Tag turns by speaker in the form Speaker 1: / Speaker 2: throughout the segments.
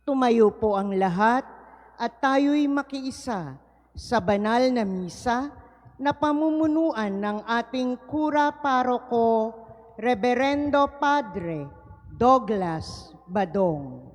Speaker 1: Tumayo po ang lahat at tayo'y makiisa sa banal na misa na pamumunuan ng ating Kura Paroko, Reverendo Padre Douglas Badong.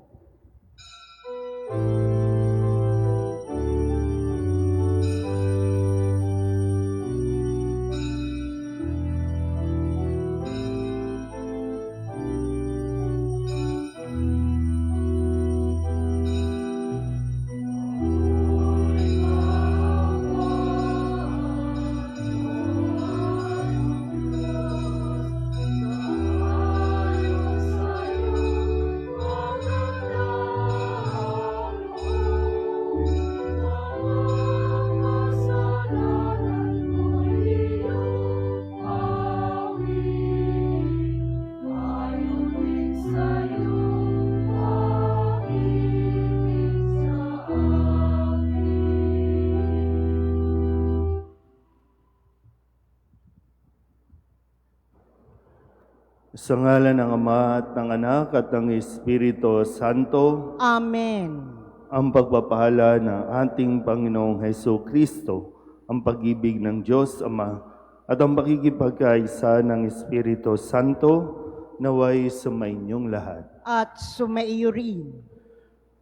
Speaker 2: Sa ngalan ng Ama at ng Anak at ng Espiritu Santo,
Speaker 1: Amen.
Speaker 2: ang pagpapala ng ating Panginoong Hesus Kristo, ang pag-ibig ng Diyos Ama, at ang pakikipagkaisa ng Espiritu Santo, naway sumainyong lahat.
Speaker 1: At sumaiyo rin.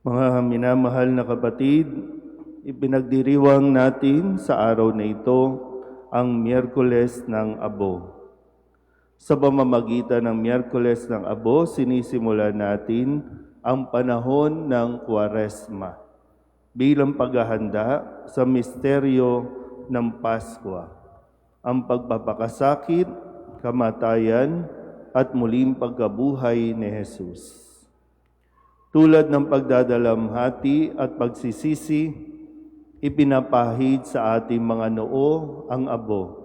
Speaker 2: Mga minamahal na kapatid, ipinagdiriwang natin sa araw na ito ang Miyerkules ng Abo. Sa pamamagitan ng Miyerkules ng Abo, sinisimula natin ang panahon ng Kwaresma bilang paghahanda sa misteryo ng Paskwa, ang pagpapakasakit, kamatayan, at muling pagkabuhay ni Jesus. Tulad ng pagdadalamhati at pagsisisi, ipinapahid sa ating mga noo ang abo.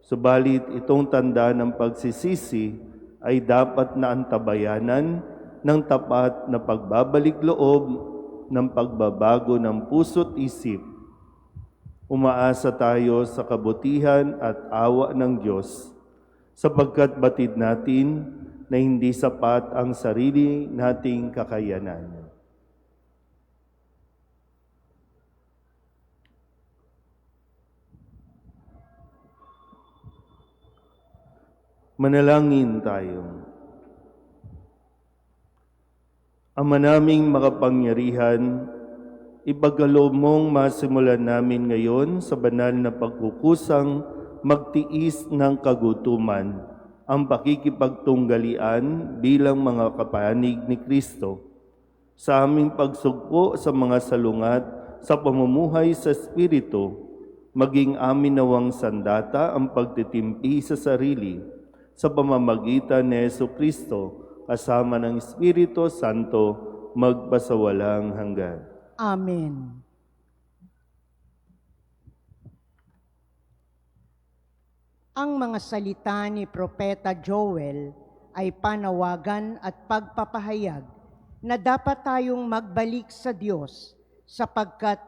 Speaker 2: Subalit itong tanda ng pagsisisi ay dapat na antabayanan ng tapat na pagbabalik loob ng pagbabago ng puso't isip. Umaasa tayo sa kabutihan at awa ng Diyos, sapagkat batid natin na hindi sapat ang sarili nating kakayanan. Manalangin tayo. Ama naming makapangyarihan, ipagkaloob mong masimulan namin ngayon sa banal na pagkukusang magtiis ng kagutuman ang pakikipagtunggalian bilang mga kapanig ni Kristo sa aming pagsugpo sa mga salungat sa pamumuhay sa Espiritu, maging amin nawang sandata ang pagtitimpi sa sarili sa pamamagitan ni Jesucristo kasama ng Espiritu Santo magpasawalang hanggan.
Speaker 1: Amen. Ang mga salita ni Propeta Joel ay panawagan at pagpapahayag na dapat tayong magbalik sa Diyos sapagkat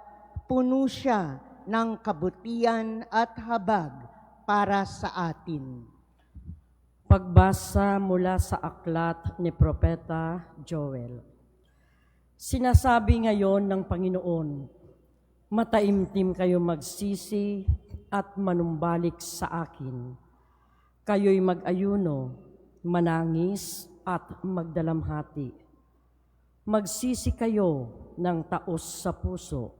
Speaker 1: puno siya ng kabutihan at habag para sa atin.
Speaker 3: Pagbasa mula sa aklat ni Propeta Joel. Sinasabi ngayon ng Panginoon, mataimtim kayo magsisi at manumbalik sa akin. Kayo'y mag-ayuno, manangis at magdalamhati. Magsisi kayo ng taos sa puso,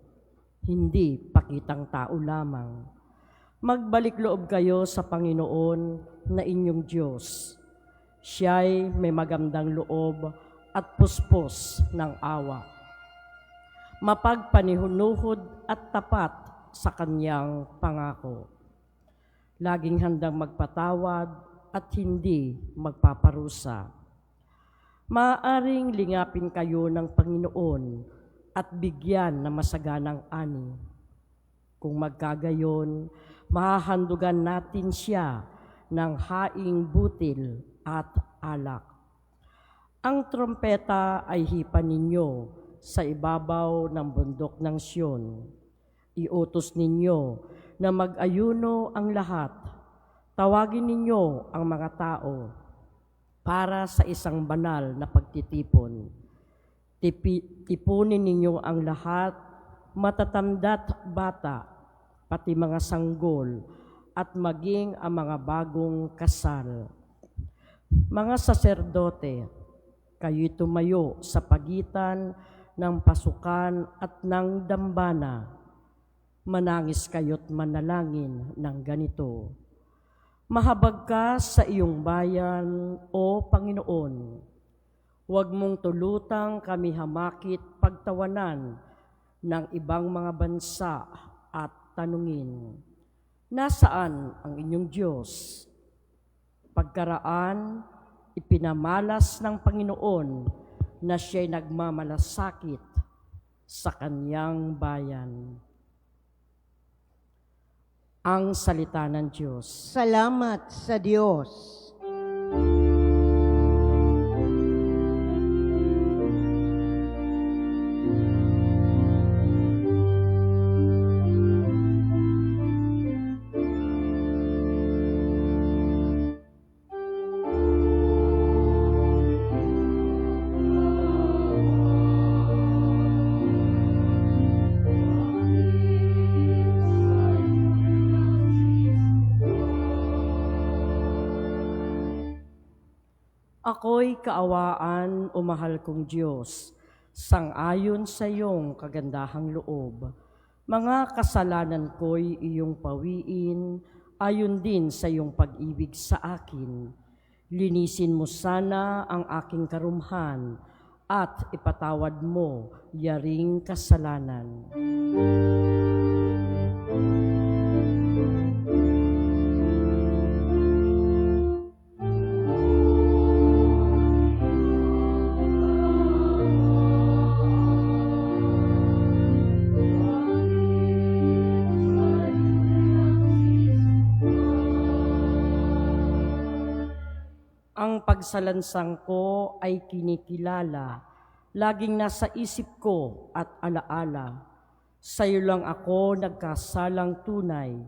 Speaker 3: hindi pakitang tao lamang. Magbalik loob kayo sa Panginoon na inyong Diyos. Siya'y may magandang loob at puspos ng awa. Mapagpanihunuhod at tapat sa kanyang pangako. Laging handang magpatawad at hindi magpaparusa. Maaaring lingapin kayo ng Panginoon at bigyan ng masaganang ani. Kung magkagayon, mahahandugan natin siya ng haing butil at alak. Ang trompeta ay hipan ninyo sa ibabaw ng bundok ng Siyon. Iutos ninyo na mag-ayuno ang lahat. Tawagin ninyo ang mga tao para sa isang banal na pagtitipon. Tipunin ninyo ang lahat, matatanda't bata, pati mga sanggol, at maging ang mga bagong kasal. Mga saserdote, kayo'y tumayo sa pagitan ng pasukan at ng dambana. Manangis kayo't manalangin ng ganito: Mahabag ka sa iyong bayan, O Panginoon. Huwag mong tulutang kami hamakit pagtawanan ng ibang mga bansa at tanungin, nasaan ang inyong Diyos? Pagkaraan, ipinamalas ng Panginoon na siya'y nagmamalasakit sa kanyang bayan. Ang salita ng Diyos.
Speaker 1: Salamat sa Diyos.
Speaker 3: Ako'y kaawaan, o mahal kong Diyos, sang-ayon sa iyong kagandahang loob. Mga kasalanan ko'y iyong pawiin, ayon din sa iyong pag-ibig sa akin. Linisin mo sana ang aking karumhan at ipatawad mo yaring kasalanan. Ang pagsalansang ko ay kinikilala, laging nasa isip ko at alaala. Sa iyo lang ako nagkasalang tunay,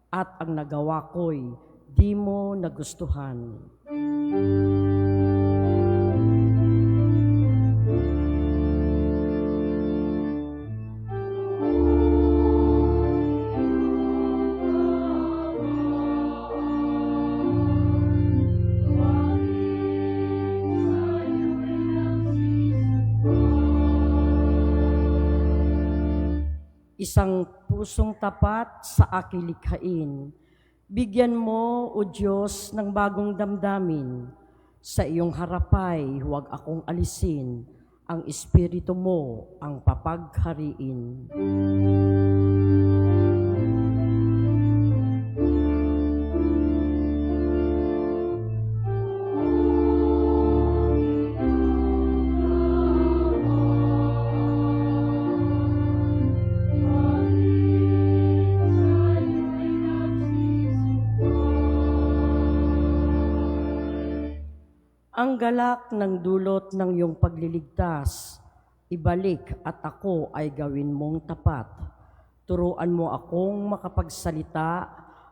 Speaker 3: at ang nagawa ko'y di mo nagustuhan. Isang pusong tapat sa aking likhain. Bigyan mo, O Diyos, ng bagong damdamin. Sa iyong harapay, huwag akong alisin. Ang Espiritu mo ang papaghariin. Ang galak ng dulot ng iyong pagliligtas, ibalik at ako ay gawin mong tapat. Turuan mo akong makapagsalita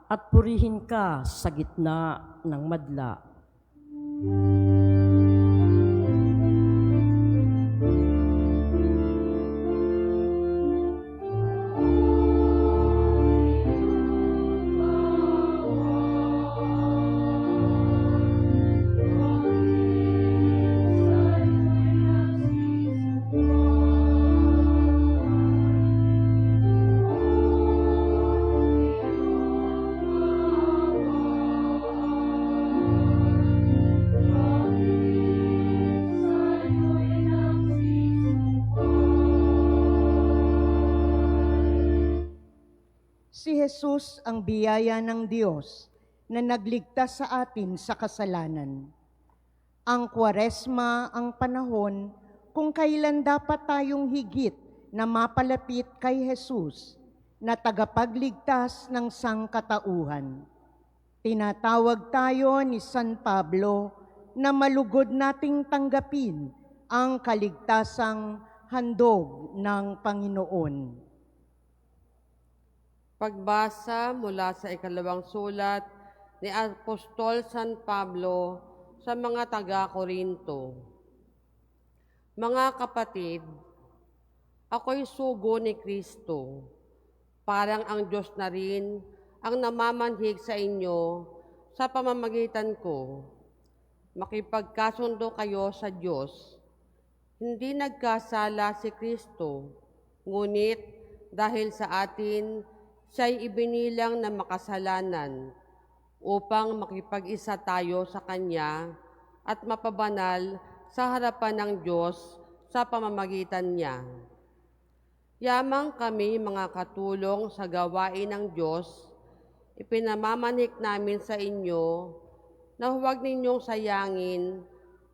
Speaker 3: at purihin ka sa gitna ng madla.
Speaker 1: Si Jesus ang biyaya ng Diyos na nagligtas sa atin sa kasalanan. Ang Kwaresma ang panahon kung kailan dapat tayong higit na mapalapit kay Jesus na tagapagligtas ng sangkatauhan. Tinatawag tayo ni San Pablo na malugod nating tanggapin ang kaligtasang handog ng Panginoon.
Speaker 4: Pagbasa mula sa ikalawang sulat ni Apostol San Pablo sa mga taga-Korinto. Mga kapatid, ako'y sugo ni Kristo. Parang ang Diyos na rin ang namamanhig sa inyo sa pamamagitan ko. Makipagkasundo kayo sa Diyos. Hindi nagkasala si Kristo, ngunit dahil sa atin, siya'y ibinilang na makasalanan upang makipag-isa tayo sa Kanya at mapabanal sa harapan ng Diyos sa pamamagitan niya. Yamang kami mga katulong sa gawain ng Diyos, ipinamamanik namin sa inyo na huwag ninyong sayangin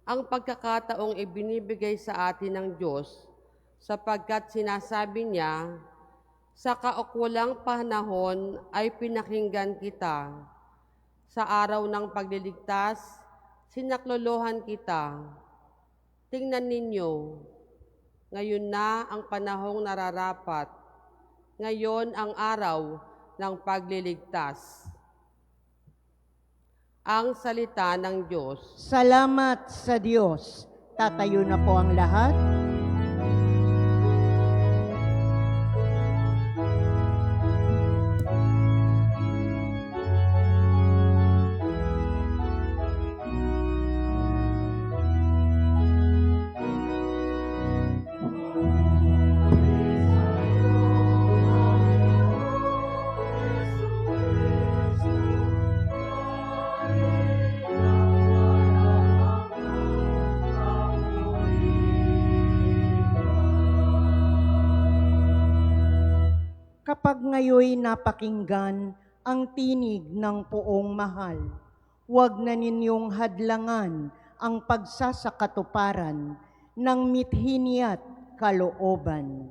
Speaker 4: ang pagkakataong ibinibigay sa atin ng Diyos, sapagkat sinasabi niya, sa kaukulang panahon ay pinakinggan kita. Sa araw ng pagliligtas, sinaklolohan kita. Tingnan ninyo, ngayon na ang panahong nararapat. Ngayon ang araw ng pagliligtas. Ang salita ng Diyos.
Speaker 1: Salamat sa Diyos. Tatayo na po ang lahat. Kapag ngayoy napakinggan ang tinig ng poong mahal, huwag na ninyong hadlangan ang pagsasakatuparan ng mithin at kalooban.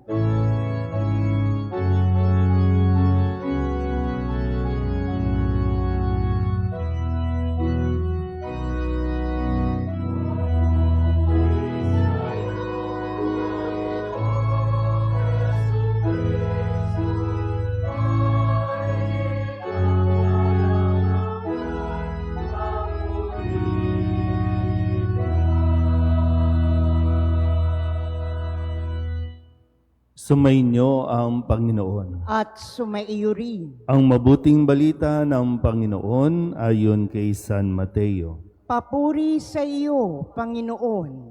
Speaker 2: Sumainyo ang Panginoon.
Speaker 1: At sumaiyo rin.
Speaker 2: Ang mabuting balita ng Panginoon ayon kay San Mateo.
Speaker 1: Papuri sa iyo, Panginoon.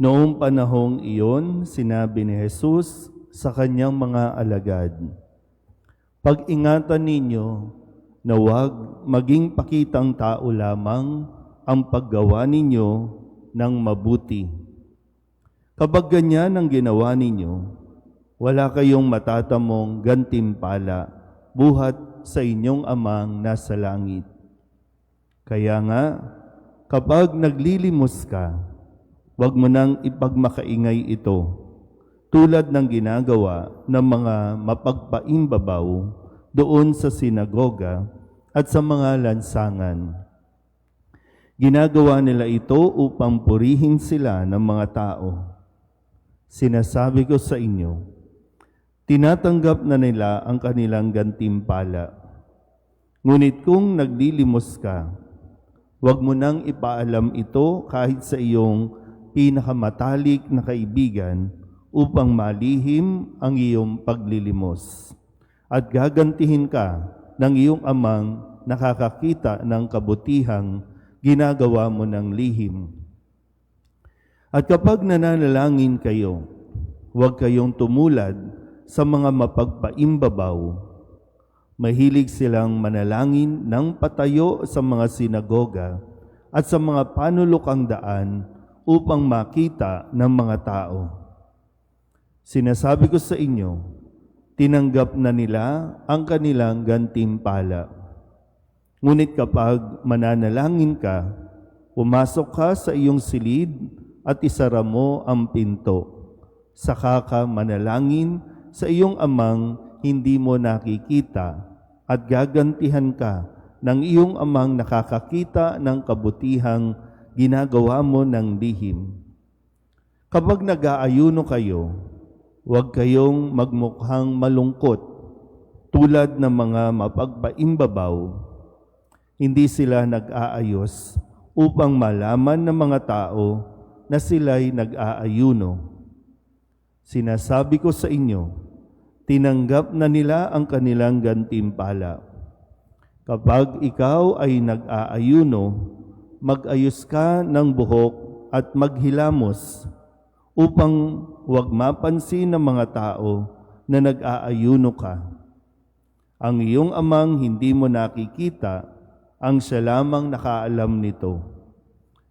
Speaker 2: Noong panahong iyon, sinabi ni Jesus sa kanyang mga alagad, "Pag-ingatan ninyo na huwag maging pakitang tao lamang ang paggawa ninyo ng mabuti. Kapag ganyan ang ginawa ninyo, wala kayong matatamong gantimpala buhat sa inyong amang nasa langit. Kaya nga, kapag naglilimos ka, huwag mo nang ipagmakaingay ito, tulad ng ginagawa ng mga mapagpaimbabaw doon sa sinagoga at sa mga lansangan. Ginagawa nila ito upang purihin sila ng mga tao. Sinasabi ko sa inyo, tinatanggap na nila ang kanilang gantimpala. Ngunit kung naglilimos ka, huwag mo nang ipaalam ito kahit sa iyong pinakamatalik na kaibigan upang malihim ang iyong paglilimos. At gagantihin ka ng iyong amang nakakakita ng kabutihang ginagawa mo ng lihim. At kapag nananalangin kayo, huwag kayong tumulad sa mga mapagpaimbabaw. Mahilig silang manalangin ng patayo sa mga sinagoga at sa mga panulokang daan upang makita ng mga tao. Sinasabi ko sa inyo, tinanggap na nila ang kanilang gantimpala. Ngunit kapag mananalangin ka, pumasok ka sa iyong silid at isara mo ang pinto. Saka ka manalangin sa iyong amang hindi mo nakikita at gagantihan ka ng iyong amang nakakakita ng kabutihang ginagawa mo ng lihim. Kapag nag-aayuno kayo, huwag kayong magmukhang malungkot tulad ng mga mapagpaimbabaw. Hindi sila nag-aayos upang malaman ng mga tao na sila'y nag-aayuno. Sinasabi ko sa inyo, tinanggap na nila ang kanilang gantimpala. Kapag ikaw ay nag-aayuno, mag-ayos ka ng buhok at maghilamos upang huwag mapansin ng mga tao na nag-aayuno ka. Ang iyong amang hindi mo nakikita, ang siya lamang nakaalam nito.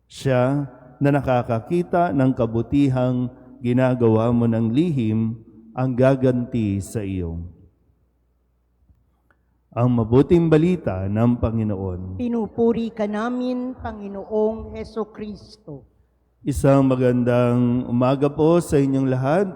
Speaker 2: Siya na nakakakita ng kabutihang ginagawa mo ng lihim, ang gaganti sa iyo. Ang mabuting balita ng Panginoon.
Speaker 1: Pinupuri ka namin, Panginoong Hesukristo.
Speaker 2: Isang magandang umaga po sa inyong lahat.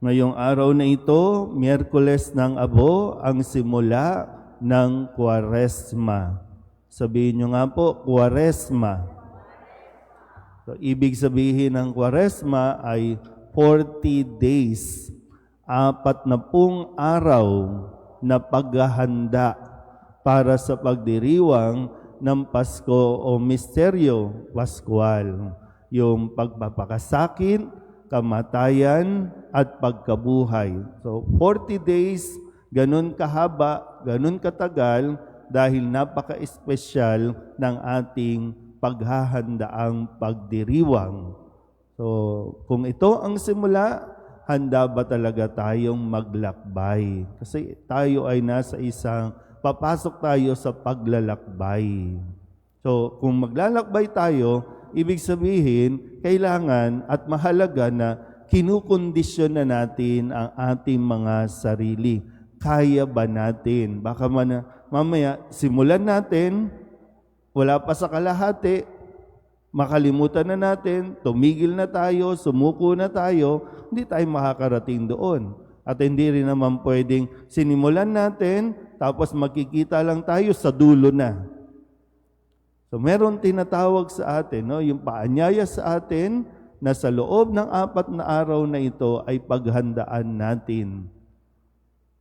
Speaker 2: Ngayong araw na ito, Miyerkules ng Abo, ang simula ng Kwaresma. Sabihin nyo nga po, Kwaresma. So, ibig sabihin ng Kwaresma ay 40 days, 40 araw na paghahanda para sa pagdiriwang ng Pasko o Misteryo Pascual, yung pagpapakasakit, kamatayan, at pagkabuhay. So, 40 days, ganun kahaba, ganun katagal, dahil napaka-espesyal ng ating paghahandaang pagdiriwang. So, kung ito ang simula, handa ba talaga tayong maglakbay? Kasi tayo ay nasa papasok tayo sa paglalakbay. So, kung maglalakbay tayo, ibig sabihin, kailangan at mahalaga na kinukondisyon na natin ang ating mga sarili. Kaya ba natin? Baka mamaya, simulan natin, wala pa sa kalahati, makalimutan na natin, tumigil na tayo, sumuko na tayo, hindi tayo makakarating doon. At hindi rin naman pwedeng sinimulan natin, tapos makikita lang tayo sa dulo na. So meron tinatawag sa atin, no? Yung paanyaya sa atin na sa loob ng 4 na araw na ito ay paghandaan natin.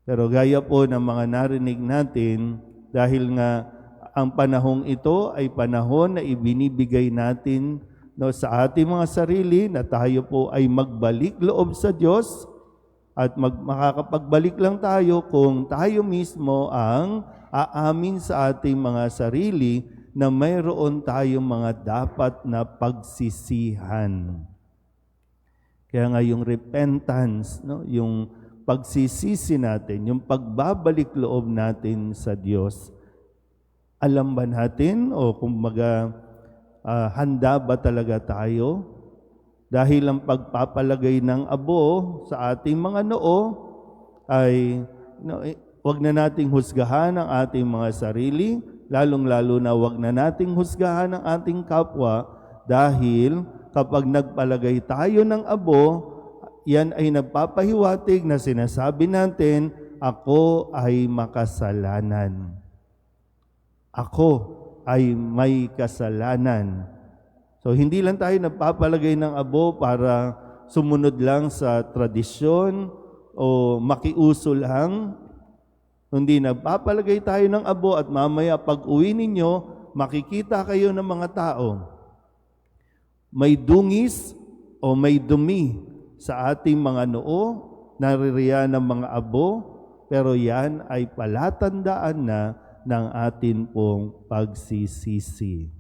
Speaker 2: Pero gaya po ng mga narinig natin, dahil nga ang panahong ito ay panahon na ibinibigay natin, no, sa ating mga sarili na tayo po ay magbalik loob sa Diyos at makakapagbalik lang tayo kung tayo mismo ang aamin sa ating mga sarili na mayroon tayong mga dapat na pagsisihan. Kaya nga yung repentance, no, yung pagsisisi natin, yung pagbabalik loob natin sa Diyos, alam ba natin o kumbaga handa ba talaga tayo? Dahil ang pagpapalagay ng abo sa ating mga noo ay wag na nating husgahan ang ating mga sarili, lalong-lalo na wag na nating husgahan ang ating kapwa dahil kapag nagpalagay tayo ng abo, yan ay nagpapahiwatig na sinasabi natin, ako ay makasalanan. Ako ay may kasalanan. So, hindi lang tayo nagpapalagay ng abo para sumunod lang sa tradisyon o makiuso lang. Hindi nagpapalagay tayo ng abo at mamaya pag uwi ninyo, makikita kayo ng mga tao. May dungis o may dumi sa ating mga noo, naririyan ng mga abo, pero yan ay palatandaan na ng atin pong pagsisisi.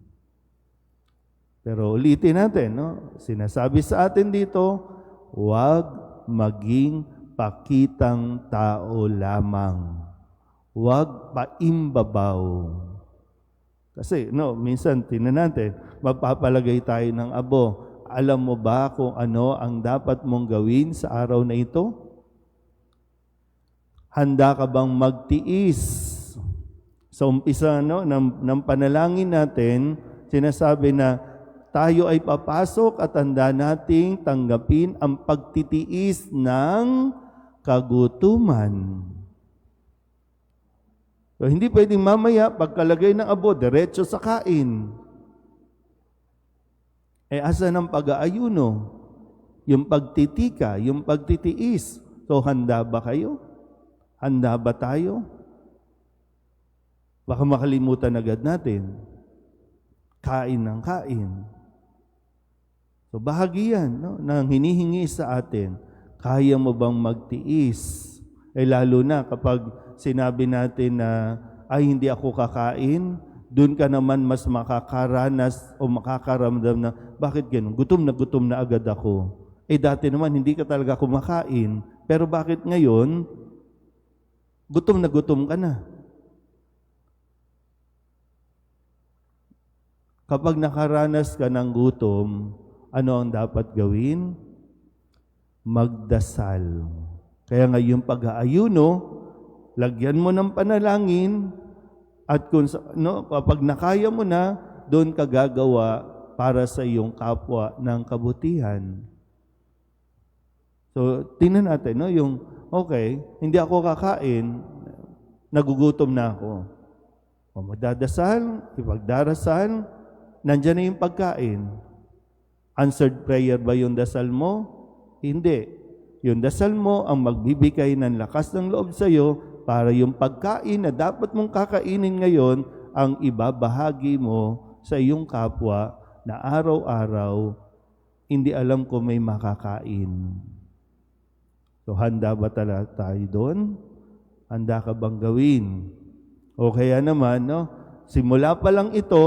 Speaker 2: Pero ulitin natin, no? Sinasabi sa atin dito, huwag maging pakitang tao lamang. Huwag paimbabaw. Kasi, minsan, tingnan natin, magpapalagay tayo ng abo. Alam mo ba kung ano ang dapat mong gawin sa araw na ito? Handa ka bang magtiis? Sa umpisa ng panalangin natin, sinasabi na tayo ay papasok at handa nating tanggapin ang pagtitiis ng kagutuman. So, hindi pwedeng mamaya pagkalagay ng abo, diretso sa kain. Asa ng pag-aayuno? Yung pagtitika, yung pagtitiis. So, handa ba kayo? Handa ba tayo? Baka makalimutan agad natin. kain ng kain. So bahagi yan, no, na hinihingi sa atin. Kaya mo bang magtiis? Lalo na kapag sinabi natin na, ay hindi ako kakain, doon ka naman mas makakaranas o makakaramdam na, bakit ganun? Gutom na agad ako. Dati naman hindi ka talaga kumakain, pero bakit ngayon, gutom ka na? Kapag nakaranas ka ng gutom, ano ang dapat gawin? Magdasal. Kaya nga yung pag-aayuno, lagyan mo ng panalangin, at kung kapag nakaya mo na, doon ka gagawa para sa iyong kapwa ng kabutihan. So, tingnan natin, no? Yung, okay, hindi ako kakain, nagugutom na ako. O magdadasal, ipagdarasal, nandiyan na yung pagkain. Answered prayer ba yung dasal mo? Hindi. Yung dasal mo ang magbibigay ng lakas ng loob sa iyo para yung pagkain na dapat mong kakainin ngayon ang ibabahagi mo sa iyong kapwa na araw-araw hindi alam kung may makakain. So handa ba talaga tayo doon? Handa ka bang gawin? O kaya naman, no, simula pa lang ito,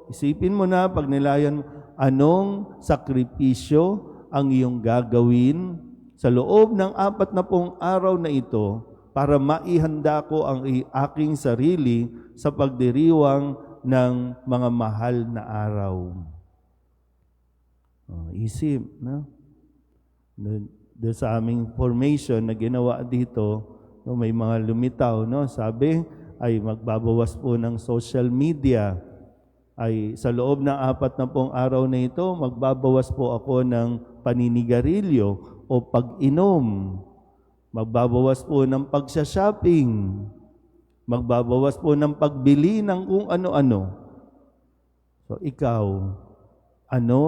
Speaker 2: isipin mo na pag nilayan mo, anong sakripisyo ang iyong gagawin sa loob ng 40 araw na ito para maihanda ko ang aking sarili sa pagdiriwang ng mga mahal na araw. Isip, no? Doon sa aming formation na ginawa dito, no, may mga lumitaw, no? Sabi ay magbabawas po ng social media. Ay sa loob ng 40 araw na ito, magbabawas po ako ng paninigarilyo o pag-inom. Magbabawas po ng pagsha-shopping. Magbabawas po ng pagbili ng kung ano-ano. So ikaw, ano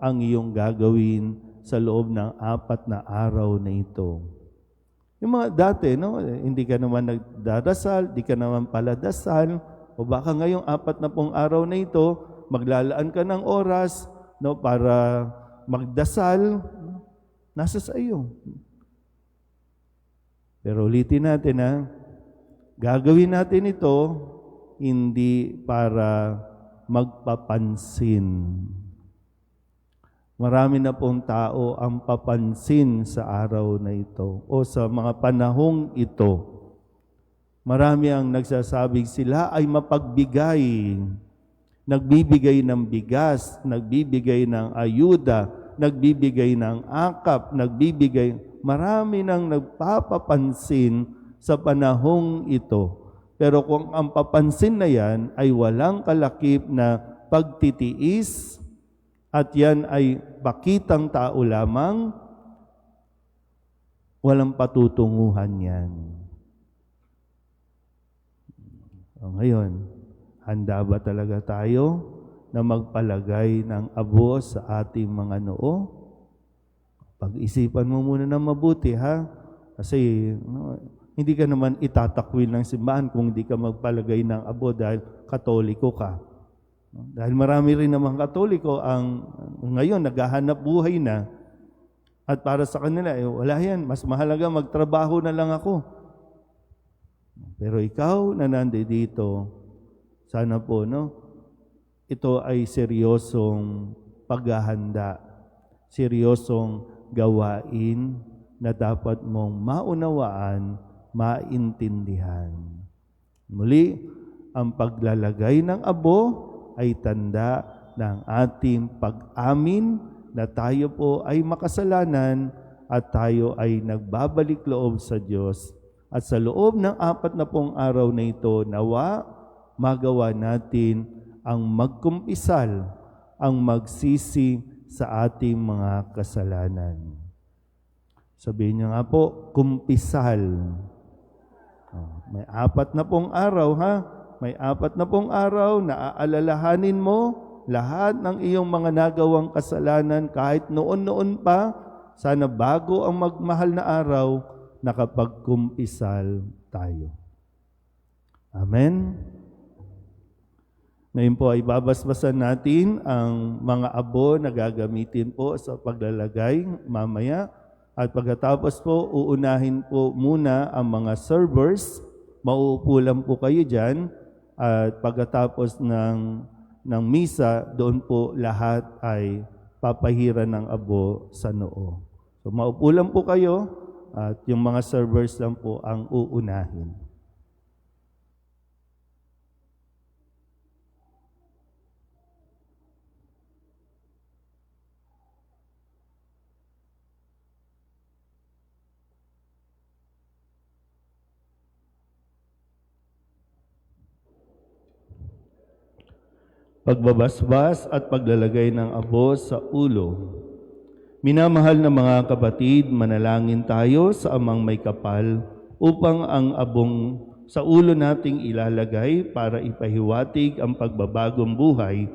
Speaker 2: ang iyong gagawin sa loob ng 4 na araw na ito? Yung mga dati, no, hindi ka naman nagdadasal, di ka naman paladasal, o baka ngayong 40 araw na ito, maglalaan ka ng oras, no, para magdasal, nasa sa iyo. Pero ulitin natin, ha, gagawin natin ito hindi para magpapansin. Marami na pong tao ang papansin sa araw na ito o sa mga panahong ito. Marami ang nagsasabing sila ay mapagbigay. Nagbibigay ng bigas, nagbibigay ng ayuda, nagbibigay ng akap, marami nang nagpapapansin sa panahong ito. Pero kung ang papansin na yan ay walang kalakip na pagtitiis at yan ay pakitang tao lamang, walang patutunguhan yan. O ngayon, handa ba talaga tayo na magpalagay ng abo sa ating mga noo? Pag-isipan mo muna ng mabuti, ha? Kasi hindi ka naman itatakwil ng simbahan kung hindi ka magpalagay ng abo dahil Katoliko ka. Dahil marami rin naman Katoliko ang ngayon naghahanap buhay na at para sa kanila, wala yan, mas mahalaga magtrabaho na lang ako. Pero ikaw na nandito, sana po, no, ito ay seryosong paghahanda, seryosong gawain na dapat mong maunawaan, maintindihan. Muli, ang paglalagay ng abo ay tanda ng ating pag-amin na tayo po ay makasalanan at tayo ay nagbabalik loob sa Diyos. At sa loob ng 40 araw na ito, nawa magawa natin ang magkumpisal, ang magsisi sa ating mga kasalanan. Sabihin niyo nga po, kumpisal. May 40 araw, ha? May 40 araw na aalalahanin mo lahat ng iyong mga nagawang kasalanan kahit noon-noon pa, sana bago ang magmahal na araw, nakapagkumpisal tayo. Amen? Ngayon po ay babasbasan natin ang mga abo na gagamitin po sa paglalagay mamaya. At pagkatapos po, uunahin po muna ang mga servers. Mauupo lang po kayo dyan. At pagkatapos ng misa, doon po lahat ay papahiran ng abo sa noo. So maupo lang po kayo at yung mga servers lang po ang uunahin. Pagbabasbas at paglalagay ng abo sa ulo. Minamahal na mga kapatid, manalangin tayo sa Amang May Kapal upang ang abong sa ulo nating ilalagay para ipahiwatig ang pagbabagong buhay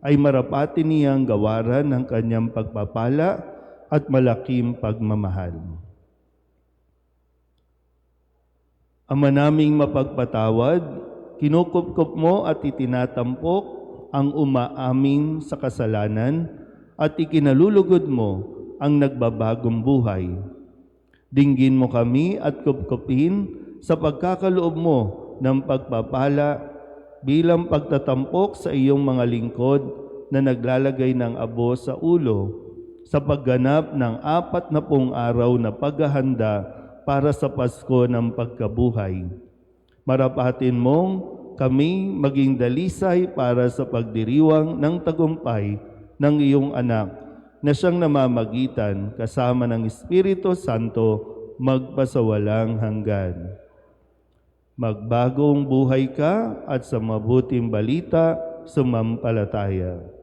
Speaker 2: ay marapati niyang gawaran ng kanyang pagpapala at malaking pagmamahal. Ama naming mapagpatawad, kinukupkup mo at itinatampok ang umaamin sa kasalanan at ikinalulugod mo ang nagbabagong buhay. Dinggin mo kami at kupkupin sa pagkakaloob mo ng pagpapala bilang pagtatampok sa iyong mga lingkod na naglalagay ng abo sa ulo sa pagganap ng 40 araw na paghahanda para sa Pasko ng pagkabuhay. Marapatin mong kami maging dalisay para sa pagdiriwang ng tagumpay ng iyong anak na siyang namamagitan kasama ng Espiritu Santo magpasawalang hanggan. Magbagong buhay ka at sa mabuting balita sumampalataya.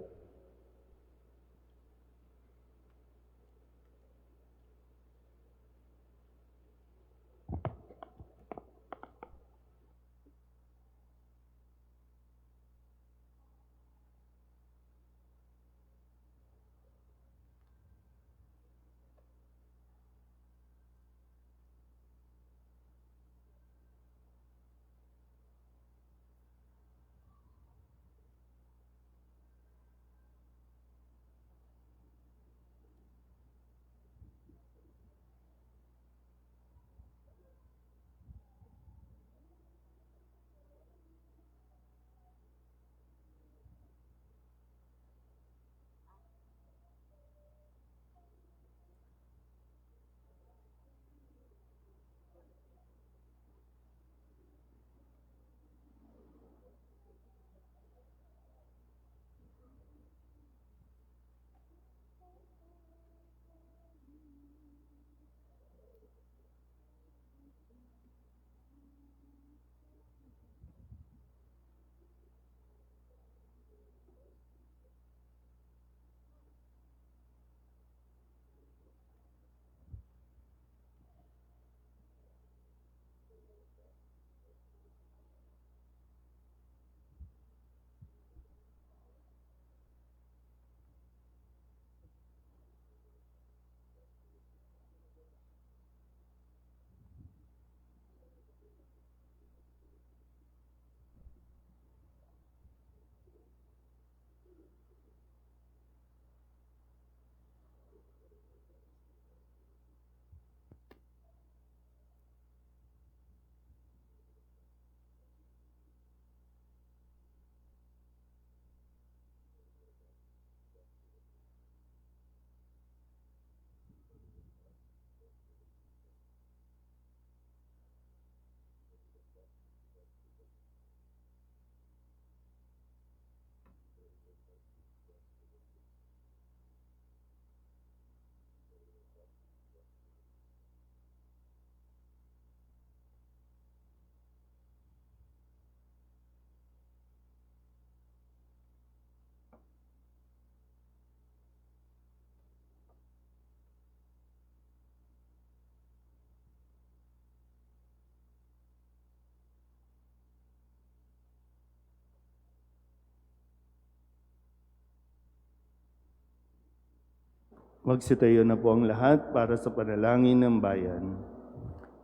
Speaker 2: Magsitayo na po ang lahat para sa panalangin ng bayan.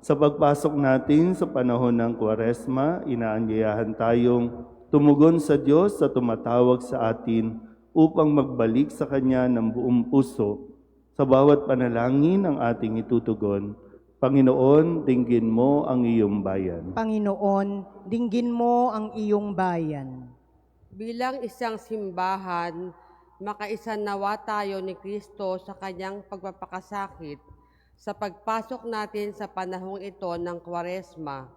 Speaker 2: Sa pagpasok natin sa panahon ng Kwaresma, inaanyayahan tayong Tumugon sa Diyos sa tumatawag sa atin upang magbalik sa Kanya ng buong puso. Sa bawat panalangin ang ating itutugon, Panginoon, dinggin mo ang iyong bayan.
Speaker 1: Panginoon, dinggin mo ang iyong bayan.
Speaker 4: Bilang isang simbahan, makaisa nawa tayo ni Kristo sa kanyang pagpapakasakit. Sa pagpasok natin sa panahong ito ng Kwaresma,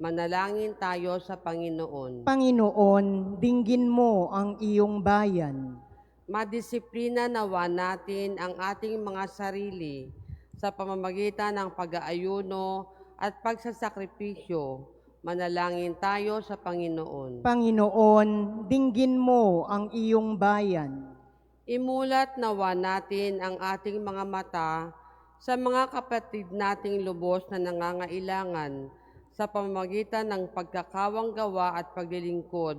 Speaker 4: manalangin tayo sa Panginoon.
Speaker 1: Panginoon, dinggin mo ang iyong bayan.
Speaker 4: Madisiplina nawa natin ang ating mga sarili sa pamamagitan ng pag-aayuno at pagsasakripisyo. Manalangin tayo sa Panginoon.
Speaker 1: Panginoon, dinggin mo ang iyong bayan.
Speaker 4: Imulat nawa natin ang ating mga mata sa mga kapatid nating lubos na nangangailangan sa pamamagitan ng pagkakawang gawa at paglilingkod.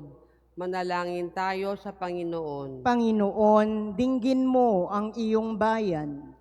Speaker 4: Manalangin tayo sa Panginoon.
Speaker 1: Panginoon, dinggin mo ang iyong bayan.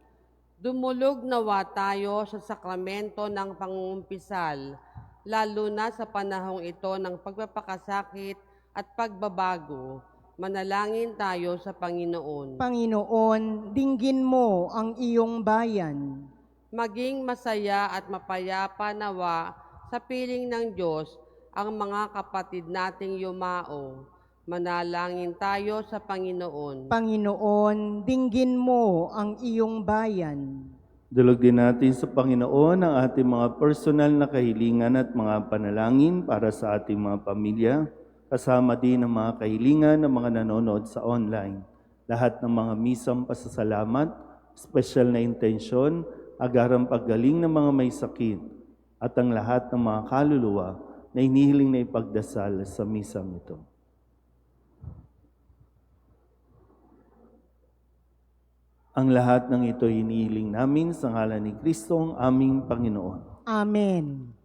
Speaker 4: Dumulog nawa tayo sa sakramento ng pangungumpisal, lalo na sa panahong ito ng pagpapakasakit at pagbabago. Manalangin tayo sa Panginoon.
Speaker 1: Panginoon, dinggin mo ang iyong bayan.
Speaker 4: Maging masaya at mapayapa nawa sa piling ng Diyos ang mga kapatid nating yumao. Manalangin tayo sa Panginoon.
Speaker 1: Panginoon, dinggin mo ang iyong bayan.
Speaker 2: Dulog din natin sa Panginoon ang ating mga personal na kahilingan at mga panalangin para sa ating mga pamilya, kasama din ang mga kahilingan ng mga nanonood sa online. Lahat ng mga misang pasasalamat, special na intensyon, agarang paggaling ng mga may sakit, at ang lahat ng mga kaluluwa na inihiling na ipagdasal sa misang ito. Ang lahat ng ito hinihiling namin sa ngalan ni Kristo ang aming Panginoon.
Speaker 1: Amen.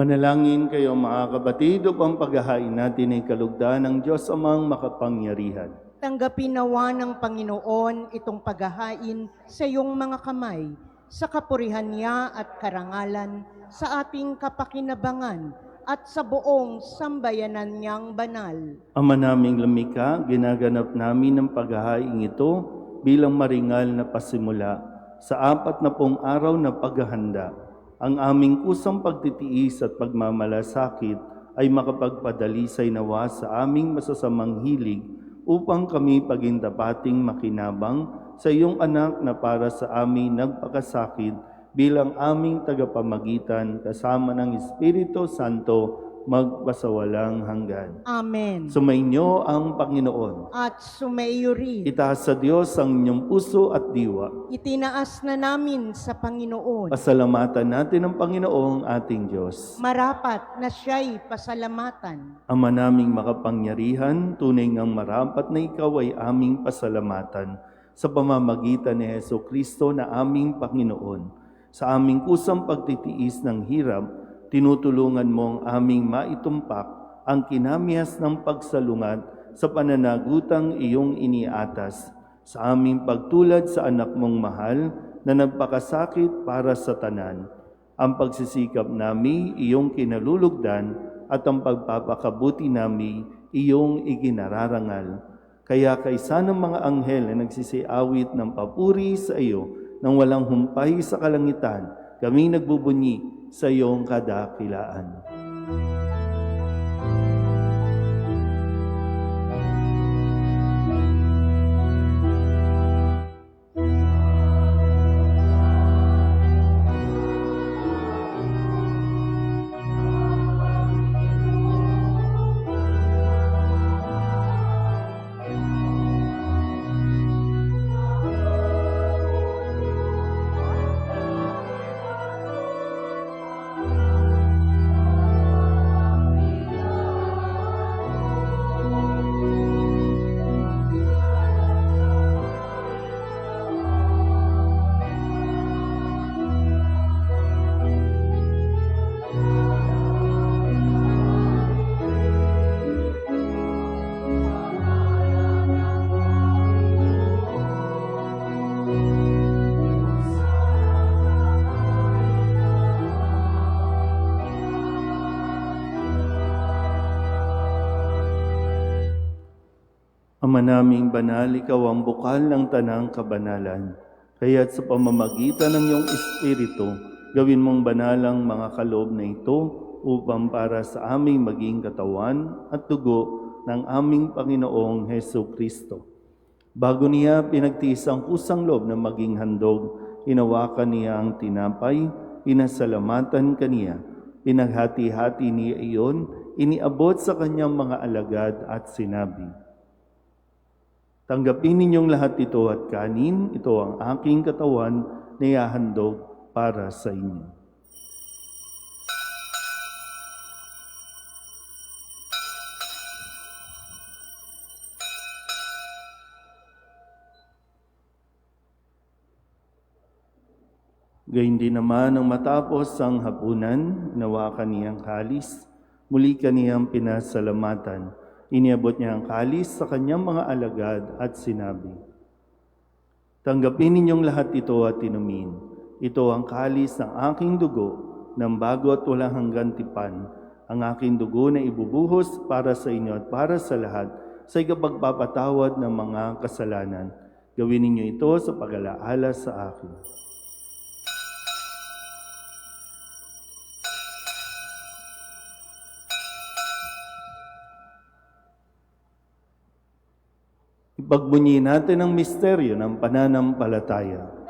Speaker 2: Manalangin kayo mga kapatid upang paghahain natin ay kalugdan ng Diyos amang makapangyarihan.
Speaker 1: Tanggapin nawa ng Panginoon itong paghahain sa iyong mga kamay, sa kapurihan niya at karangalan, sa ating kapakinabangan at sa buong sambayanan niyang banal.
Speaker 2: Ama naming lumikha, ginaganap namin ang paghahain ito bilang maringal na pasimula sa 40 araw na paghahanda. Ang aming kusang pagtitiis at pagmamalasakit ay makapagpadalisay nawa sa aming masasamang hilig upang kami pagintapating makinabang sa iyong anak na para sa amin nagpakasakit bilang aming tagapamagitan kasama ng Espiritu Santo magpasawalang hanggan.
Speaker 1: Amen.
Speaker 2: Sumainyo ang Panginoon.
Speaker 1: At sumaiyo rin.
Speaker 2: Itaas sa Diyos ang inyong puso at diwa.
Speaker 1: Itinaas na namin sa Panginoon.
Speaker 2: Pasalamatan natin ang Panginoong ating Diyos.
Speaker 1: Marapat na siya'y pasalamatan.
Speaker 2: Ama naming makapangyarihan, tunay ngang marapat na ikaw ay aming pasalamatan sa pamamagitan ni Jesucristo na aming Panginoon. Sa aming kusang pagtitiis ng hirap, tinutulungan mo ang aming maitumpak ang kinamihas ng pagsalungat sa pananagutang iyong iniatas. Sa aming pagtulad sa anak mong mahal, na nagpakasakit para sa tanan. Ang pagsisikap nami iyong kinalulugdan at ang pagpapakabuti nami iyong iginararangal. Kaya kaysa ng mga anghel na nagsisiawit ng papuri sa iyo nang walang humpay sa kalangitan, kami nagbubunyi sa iyong kadakilaan. Ama naming banal, ikaw ang bukal ng tanang kabanalan. Kaya't sa pamamagitan ng iyong Espiritu, gawin mong banalang mga kaloob na ito upang para sa aming maging katawan at dugo ng aming Panginoong Hesu Kristo. Bago niya pinagtiis ang kusang loob na maging handog, hinawakan niya ang tinapay, pinasalamatan kaniya, pinaghati-hati niya iyon, iniabot sa kanyang mga alagad at sinabi, "Tanggapin ninyong lahat ito at kanin, ito ang aking katawan na ihahandog para sa inyo." Gayun din naman nang matapos ang hapunan, hinawakan niyang kalis, muli kaniyang pinasalamatan. Iniabot niya ang kalis sa kanyang mga alagad at sinabi, "Tanggapin ninyong lahat ito at inumin. Ito ang kalis ng aking dugo, ng bago at walang hanggang tipan, ang aking dugo na ibubuhos para sa inyo at para sa lahat sa ikapagpapatawad ng mga kasalanan. Gawin ninyo ito sa pag-alaala sa akin." Ipagbunyi natin ang misteryo ng pananampalataya.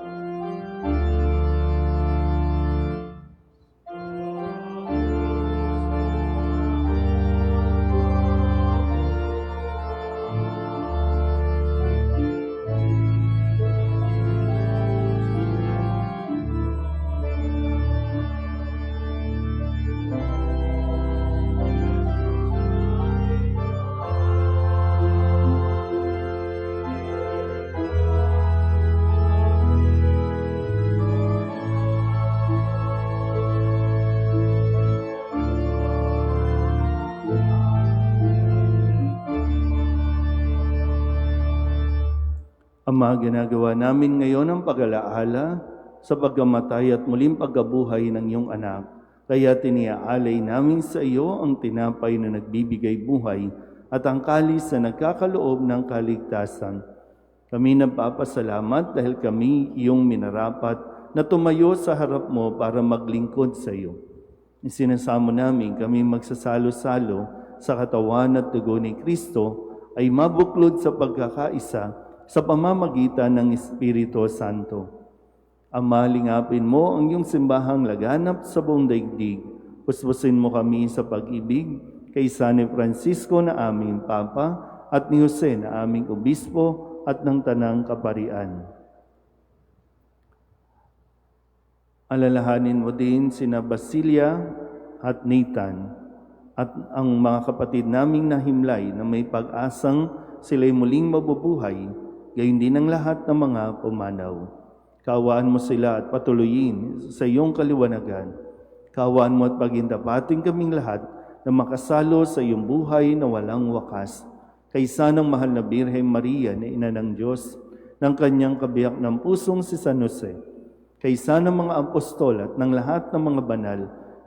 Speaker 2: Ama, ginagawa namin ngayon ang pag-alaala sa pagkamatay at muling pagkabuhay ng iyong anak. Kaya tiniaalay namin sa iyo ang tinapay na nagbibigay buhay at ang kalis na nagkakaloob ng kaligtasan. Kami nagpapasalamat dahil kami iyong minarapat na tumayo sa harap mo para maglingkod sa iyo. Isinasamo namin kami magsasalo-salo sa katawan at dugo ni Kristo ay mabuklod sa pagkakaisa sa pamamagitan ng Espiritu Santo. Ama, lingapin mo ang iyong simbahang laganap sa buong daigdig. Puspusin mo kami sa pag-ibig kay San Francisco na aming Papa at ni Jose na aming Obispo at ng Tanang Kaparian. Alalahanin mo din sina Basilia at Nathan at ang mga kapatid naming nahimlay na may pag-asang sila'y muling mabubuhay, gayon din ang lahat ng mga pumanaw. Kaawaan mo sila at patuloyin sa iyong kaliwanagan. Kaawaan mo at pagindapating kaming lahat na makasalo sa iyong buhay na walang wakas. Kaysa ng mahal na Birheng Maria na Ina ng Diyos, ng kanyang kabiyak ng pusong si San Jose, kaysa ng mga apostol at ng lahat ng mga banal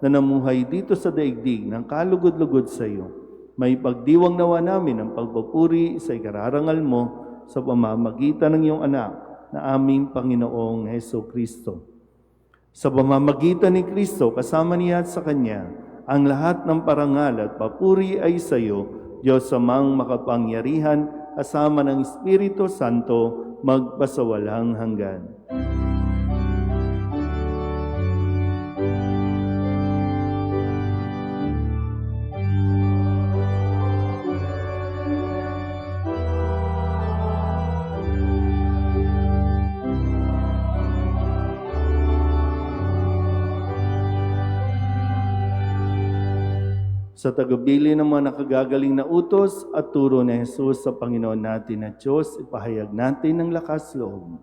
Speaker 2: na namuhay dito sa daigdig ng kalugod-lugod sa iyo. May pagdiwang nawa namin ang pagpupuri sa ikararangal mo sa pamamagitan ng iyong anak na aming Panginoong Heso Kristo. Sa pamamagitan ni Kristo, kasama niya at sa Kanya, ang lahat ng parangal at papuri ay sa iyo, Diyos Amang makapangyarihan, kasama ng Espiritu Santo, magpasawalang hanggan. Sa tagubilin ng mga nakagagaling na utos at turo ni Jesus sa Panginoon natin na Diyos, ipahayag natin ng lakas loob.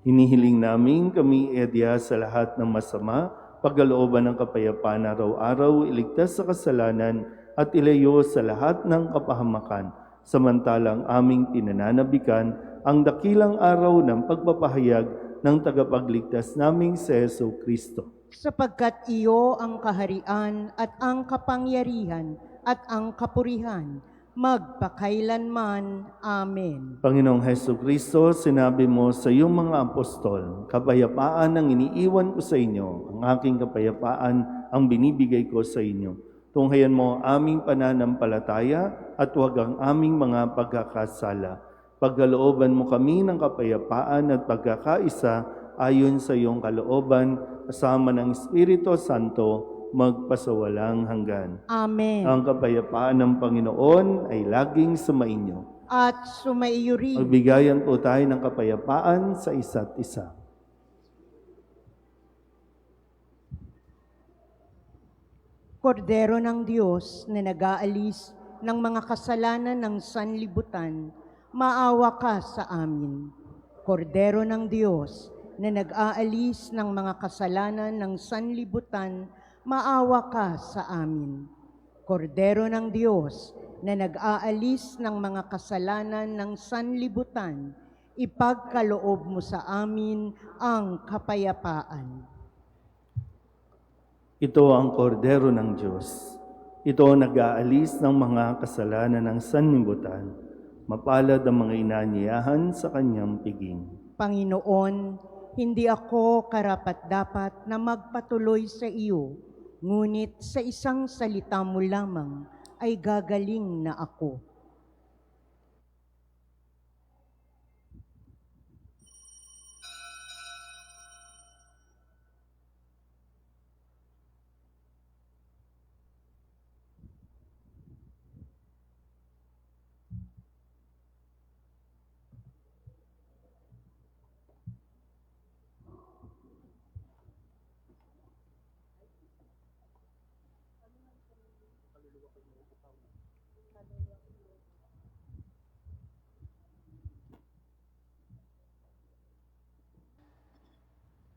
Speaker 2: Hinihiling namin kami edya sa lahat ng masama, pagkalooban ng kapayapaan araw-araw, iligtas sa kasalanan at ilayo sa lahat ng kapahamakan, samantalang aming pinananabikan ang dakilang araw ng pagpapahayag ng tagapagligtas naming si Heso Kristo.
Speaker 1: Sapagkat iyo ang kaharian at ang kapangyarihan at ang kapurihan, magpakailanman. Amen.
Speaker 2: Panginoong Heso Kristo, sinabi mo sa iyong mga apostol, kapayapaan ang iniiwan ko sa inyo, ang aking kapayapaan ang binibigay ko sa inyo. Tunghayan mo ang aming pananampalataya at huwag ang aming mga pagkakasala. Pagkalooban mo kami ng kapayapaan at pagkakaisa ayon sa iyong kalooban, kasama ng Espiritu Santo, magpasawalang hanggan.
Speaker 1: Amen.
Speaker 2: Ang kapayapaan ng Panginoon ay laging sumainyo.
Speaker 1: At sumaiyo rin.
Speaker 2: Magbigayan po tayo ng kapayapaan sa isa't isa.
Speaker 1: Kordero ng Diyos na nag-aalis ng mga kasalanan ng sanlibutan, maawa ka sa amin. Kordero ng Diyos na nag-aalis ng mga kasalanan ng sanlibutan, maawa ka sa amin. Kordero ng Diyos na nag-aalis ng mga kasalanan ng sanlibutan, ipagkaloob mo sa amin ang kapayapaan.
Speaker 2: Ito ang kordero ng Diyos. Ito ang nag-aalis ng mga kasalanan ng sanlibutan. Mapalad ang mga inanyayahan sa kanyang piging.
Speaker 1: Panginoon, hindi ako karapat-dapat na magpatuloy sa iyo, ngunit sa isang salita mo lamang ay gagaling na ako.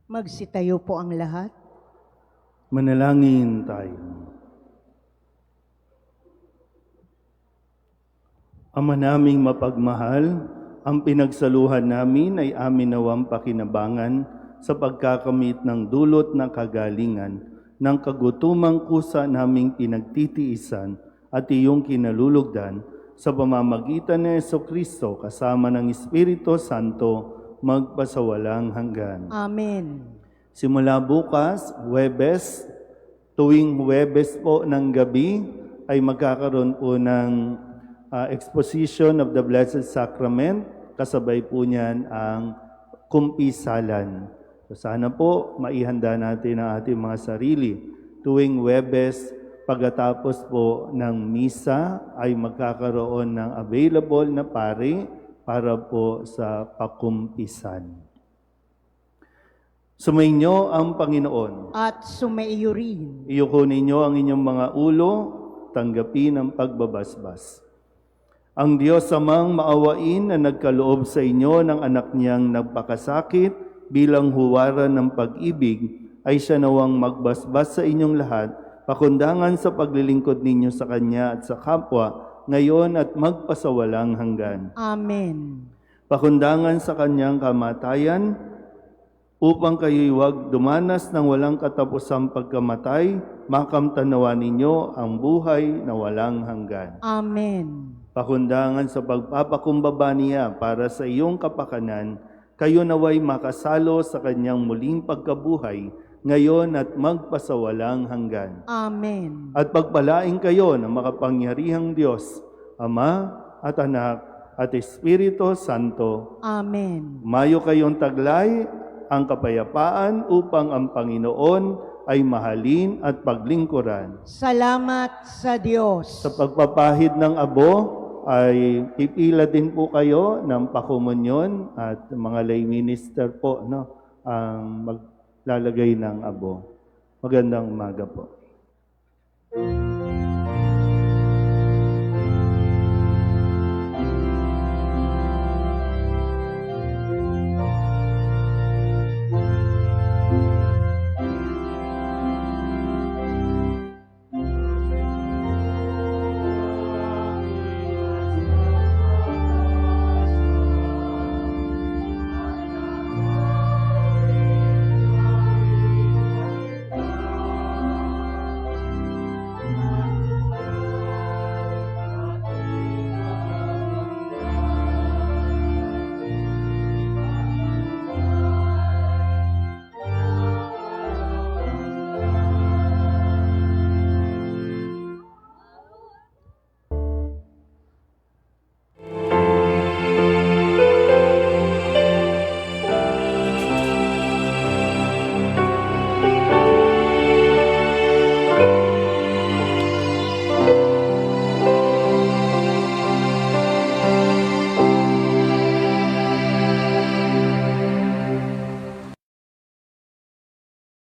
Speaker 1: Magsitayo po ang lahat.
Speaker 2: Manalangin tayo. Ama naming mapagmahal, ang pinagsaluhan namin ay amin nawang pakinabangan sa pagkakamit ng dulot ng kagalingan ng kagutumang kusa naming pinagtitiisan at iyong kinalulugdan sa pamamagitan ni Jesucristo kasama ng Espiritu Santo magpasawalang hanggan.
Speaker 1: Amen.
Speaker 2: Simula bukas, Huwebes, tuwing Huwebes po ng gabi ay magkakaroon po ng exposition of the Blessed Sacrament. Kasabay po niyan ang kumpisalan. So sana po maihanda natin ang ating mga sarili. Tuwing Huwebes, pagkatapos po ng misa ay magkakaroon ng available na pari para po sa pakumpisan. Sumainyo ang Panginoon.
Speaker 1: At sumaiyo rin.
Speaker 2: Iyuko ninyo ang inyong mga ulo, tanggapin ang pagbabasbas. Ang Diyos Amang maawain na nagkaloob sa inyo ng anak niyang nagpakasakit bilang huwaran ng pag-ibig, ay siya nawang magbasbas sa inyong lahat, pakundangan sa paglilingkod ninyo sa Kanya at sa kapwa, ngayon at magpasawalang hanggan.
Speaker 1: Amen.
Speaker 2: Pakundangan sa Kanyang kamatayan, upang kayo'y huwag dumanas ng walang katapusang pagkamatay, makamtanawa ninyo ang buhay na walang hanggan.
Speaker 1: Amen.
Speaker 2: Pakundangan sa pagpapakumbaba niya para sa iyong kapakanan, kayo naway makasalo sa kanyang muling pagkabuhay, ngayon at magpasawalang hanggan.
Speaker 1: Amen.
Speaker 2: At pagpalain kayo ng makapangyarihang Diyos, Ama at Anak at Espiritu Santo.
Speaker 1: Amen.
Speaker 2: Mayo kayong taglay ang kapayapaan upang ang Panginoon ay mahalin at paglingkuran.
Speaker 1: Salamat sa Diyos.
Speaker 2: Sa pagpapahid ng abo, ay pipila din po kayo ng pakumunyon at mga lay minister po ang maglalagay ng abo. Magandang umaga po.